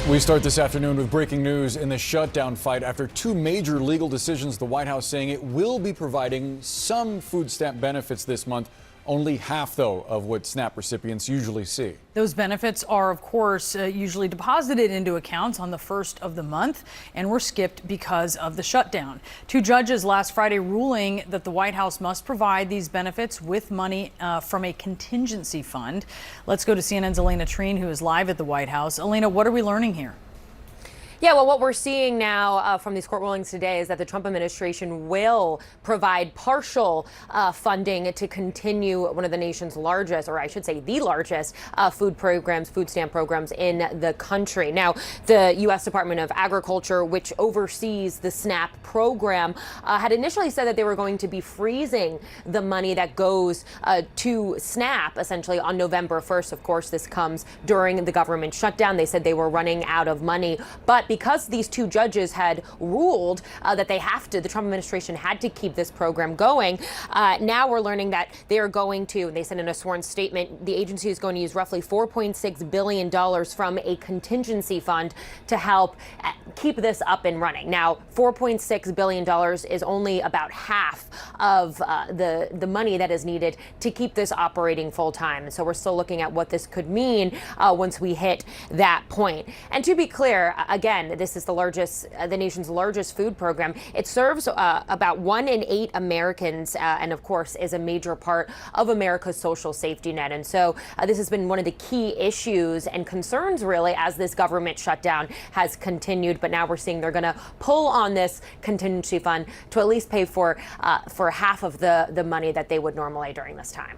We start this afternoon with breaking news in the shutdown fight after two major legal decisions. The White House saying it will be providing some food stamp benefits this month, only half, though, of what SNAP recipients usually see. Those benefits are, of course, usually deposited into accounts on the first of the month and were skipped because of the shutdown. Two judges last Friday ruling that the White House must provide these benefits with money from a contingency fund. Let's go to CNN's Elena Treen, who is live at the White House. Elena, what are we learning here? Yeah, well, what we're seeing now from these court rulings today is that the Trump administration will provide partial funding to continue one of the nation's largest, or I should say the largest, food stamp programs in the country. Now, the U.S. Department of Agriculture, which oversees the SNAP program, had initially said that they were going to be freezing the money that goes to SNAP, essentially, on November 1st. Of course, this comes during the government shutdown. They said they were running out of money, but because these two judges had ruled that the Trump administration had to keep this program going, now we're learning that they are going to, they said in a sworn statement, the agency is going to use roughly $4.6 billion from a contingency fund to help keep this up and running. Now, $4.6 billion is only about half of the money that is needed to keep this operating full time. So we're still looking at what this could mean once we hit that point. And to be clear, again, this is the nation's largest food program. It serves about 1 in 8 Americans, and of course is a major part of America's social safety net. And so this has been one of the key issues and concerns, really, as this government shutdown has continued. But now we're seeing they're going to pull on this contingency fund to at least pay for half of the money that they would normally during this time.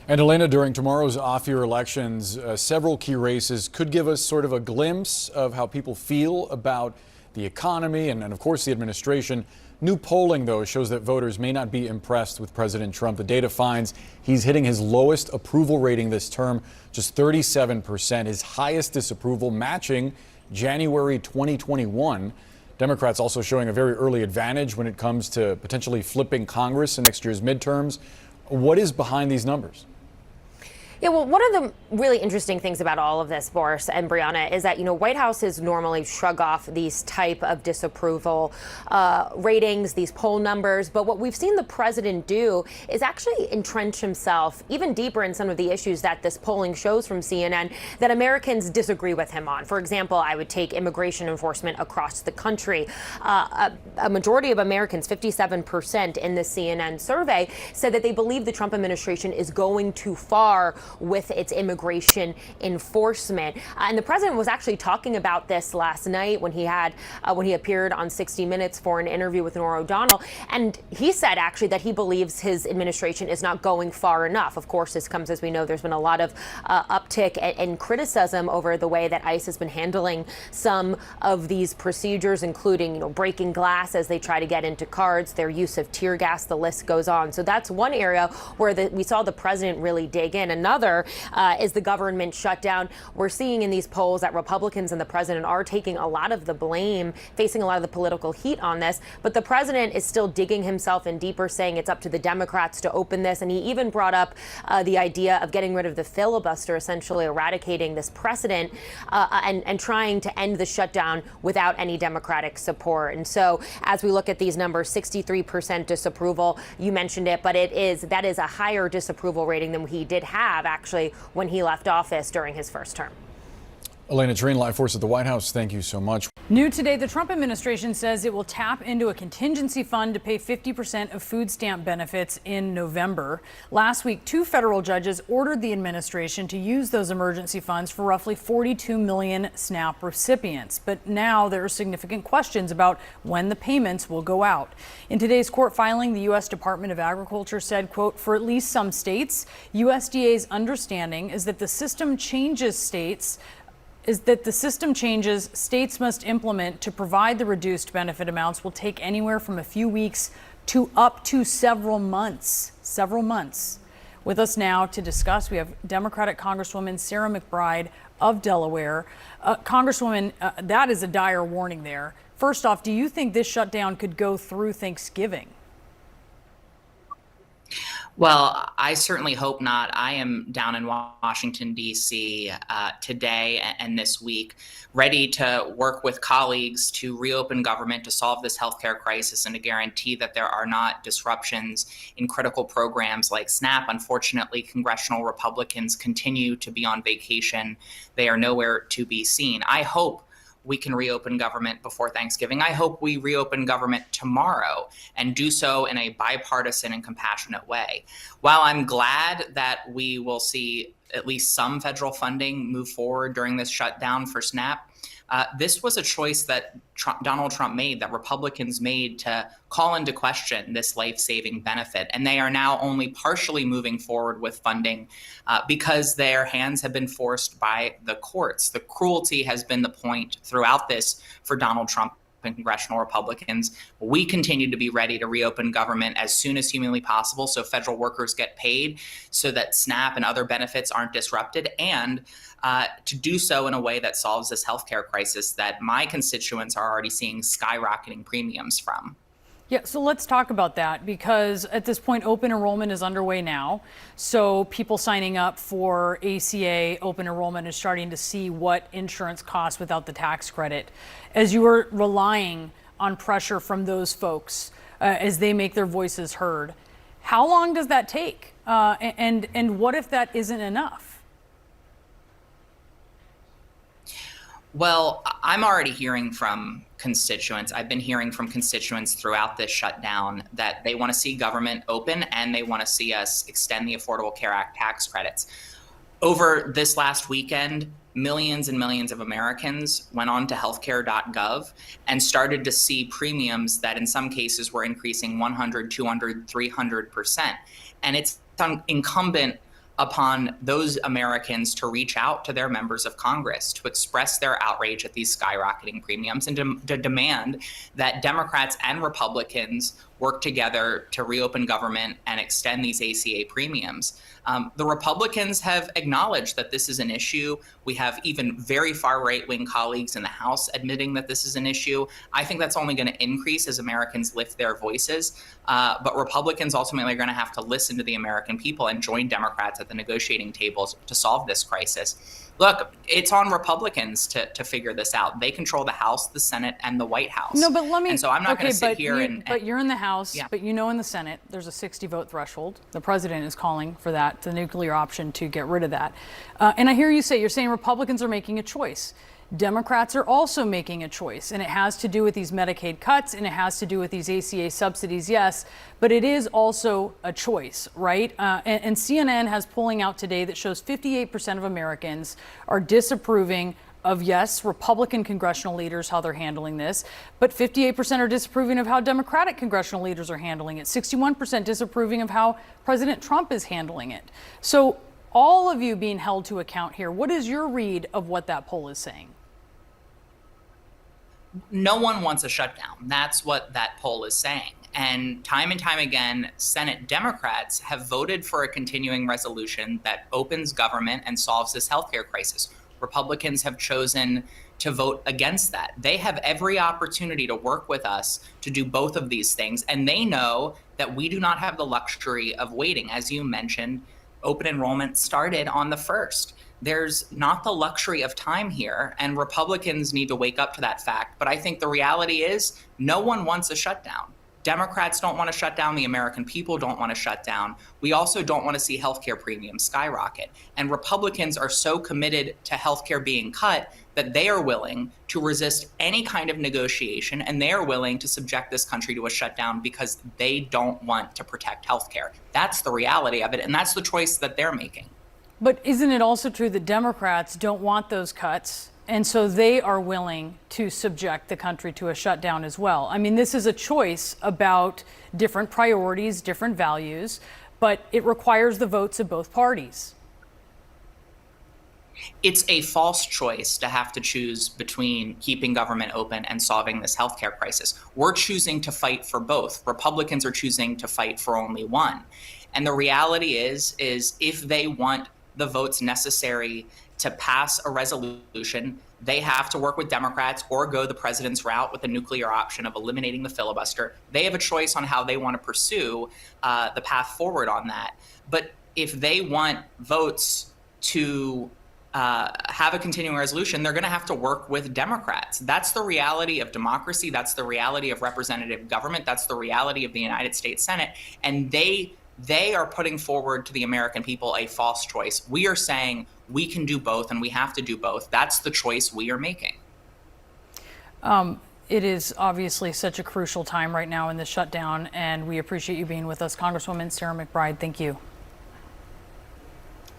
And Elena, during tomorrow's off-year elections, several key races could give us sort of a glimpse of how people feel about the economy and of course, the administration. New polling, though, shows that voters may not be impressed with President Trump. The data finds he's hitting his lowest approval rating this term, just 37%, his highest disapproval, matching January 2021. Democrats also showing a very early advantage when it comes to potentially flipping Congress in next year's midterms. What is behind these numbers? Yeah, well, one of the really interesting things about all of this, Boris and Brianna, is that, White Houses normally shrug off these type of disapproval ratings, these poll numbers. But what we've seen the president do is actually entrench himself even deeper in some of the issues that this polling shows from CNN that Americans disagree with him on. For example, I would take immigration enforcement across the country. A majority of Americans, 57% in the CNN survey, said that they believe the Trump administration is going too far with its immigration enforcement. And the president was actually talking about this last night when he appeared on 60 Minutes for an interview with Norah O'Donnell. And he said actually that he believes his administration is not going far enough. Of course, this comes, as we know, there's been a lot of uptick and criticism over the way that ICE has been handling some of these procedures, including breaking glass as they try to get into cars, their use of tear gas, the list goes on. So that's one area where we saw the president really dig in. Another is the government shutdown. We're seeing in these polls that Republicans and the president are taking a lot of the blame, facing a lot of the political heat on this. But the president is still digging himself in deeper, saying it's up to the Democrats to open this. And he even brought up the idea of getting rid of the filibuster, essentially eradicating this precedent and trying to end the shutdown without any Democratic support. And so as we look at these numbers, 63% disapproval, you mentioned it, but that is a higher disapproval rating than he did have actually when he left office during his first term. Elena Treen, live for us at the White House. Thank you so much. New today, the Trump administration says it will tap into a contingency fund to pay 50% of food stamp benefits in November. Last week, two federal judges ordered the administration to use those emergency funds for roughly 42 million SNAP recipients. But now there are significant questions about when the payments will go out. In today's court filing, the U.S. Department of Agriculture said, quote, for at least some states, USDA's understanding is that the system changes states must implement to provide the reduced benefit amounts will take anywhere from a few weeks to up to several months. With us now to discuss, we have Democratic Congresswoman Sarah McBride of Delaware. Congresswoman, that is a dire warning there. First off, do you think this shutdown could go through Thanksgiving? Well, I certainly hope not. I am down in Washington, D.C. Today and this week, ready to work with colleagues to reopen government to solve this healthcare crisis and to guarantee that there are not disruptions in critical programs like SNAP. Unfortunately, congressional Republicans continue to be on vacation. They are nowhere to be seen. I hope we can reopen government before Thanksgiving. I hope we reopen government tomorrow and do so in a bipartisan and compassionate way. While I'm glad that we will see at least some federal funding move forward during this shutdown for SNAP, this was a choice that Donald Trump made, that Republicans made, to call into question this life-saving benefit. And they are now only partially moving forward with funding because their hands have been forced by the courts. The cruelty has been the point throughout this for Donald Trump and congressional Republicans. We continue to be ready to reopen government as soon as humanly possible so federal workers get paid, so that SNAP and other benefits aren't disrupted, and to do so in a way that solves this healthcare crisis that my constituents are already seeing skyrocketing premiums from. Yeah, so let's talk about that, because at this point, open enrollment is underway now. So people signing up for ACA open enrollment is starting to see what insurance costs without the tax credit. As you are relying on pressure from those folks as they make their voices heard, how long does that take? And what if that isn't enough? Well, I'm already hearing from constituents. I've been hearing from constituents throughout this shutdown that they want to see government open and they want to see us extend the Affordable Care Act tax credits. Over this last weekend, millions and millions of Americans went on to healthcare.gov and started to see premiums that in some cases were increasing 100, 200, 300%. And it's incumbent upon those Americans to reach out to their members of Congress to express their outrage at these skyrocketing premiums and to demand that Democrats and Republicans work together to reopen government and extend these ACA premiums. The Republicans have acknowledged that this is an issue. We have even very far right-wing colleagues in the House admitting that this is an issue. I think that's only going to increase as Americans lift their voices. But Republicans ultimately are going to have to listen to the American people and join Democrats at the negotiating tables to solve this crisis. Look, it's on Republicans to figure this out. They control the House, the Senate, and the White House. No, but let me. And so I'm not going to sit here But you're in the House, yeah. but you know in the Senate, there's a 60-vote threshold. The president is calling for that, the nuclear option, to get rid of that. And I hear you say, you're saying Republicans are making a choice. Democrats are also making a choice, and it has to do with these Medicaid cuts, and it has to do with these ACA subsidies, yes, but it is also a choice, right? And CNN has polling out today that shows 58% of Americans are disapproving of, yes, Republican congressional leaders, how they're handling this, but 58% are disapproving of how Democratic congressional leaders are handling it, 61% disapproving of how President Trump is handling it. So all of you being held to account here, what is your read of what that poll is saying? No one wants a shutdown. That's what that poll is saying. And time again, Senate Democrats have voted for a continuing resolution that opens government and solves this healthcare crisis. Republicans have chosen to vote against that. They have every opportunity to work with us to do both of these things. And they know that we do not have the luxury of waiting. As you mentioned, open enrollment started on the 1st. There's not the luxury of time here, and Republicans need to wake up to that fact. But I think the reality is no one wants a shutdown. Democrats don't want to shut down. The American people don't want to shut down. We also don't want to see healthcare premiums skyrocket. And Republicans are so committed to healthcare being cut that they are willing to resist any kind of negotiation, and they are willing to subject this country to a shutdown because they don't want to protect healthcare. That's the reality of it, and that's the choice that they're making. But isn't it also true that Democrats don't want those cuts, and so they are willing to subject the country to a shutdown as well? I mean, this is a choice about different priorities, different values, but it requires the votes of both parties. It's a false choice to have to choose between keeping government open and solving this healthcare crisis. We're choosing to fight for both. Republicans are choosing to fight for only one. And the reality is if they want the votes necessary to pass a resolution they have to work with Democrats or go the president's route with the nuclear option of eliminating the filibuster. They have a choice on how they want to pursue the path forward on that. But if they want votes to have a continuing resolution, they're going to have to work with Democrats. That's the reality of democracy. That's the reality of representative government. That's the reality of the United States Senate. And they are putting forward to the American people a false choice. We are saying we can do both and we have to do both. That's the choice we are making. It is obviously such a crucial time right now in the shutdown, and we appreciate you being with us. Congresswoman Sarah McBride, thank you.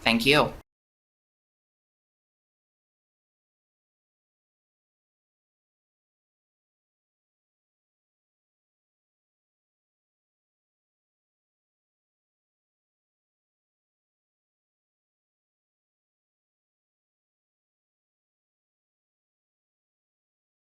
Thank you.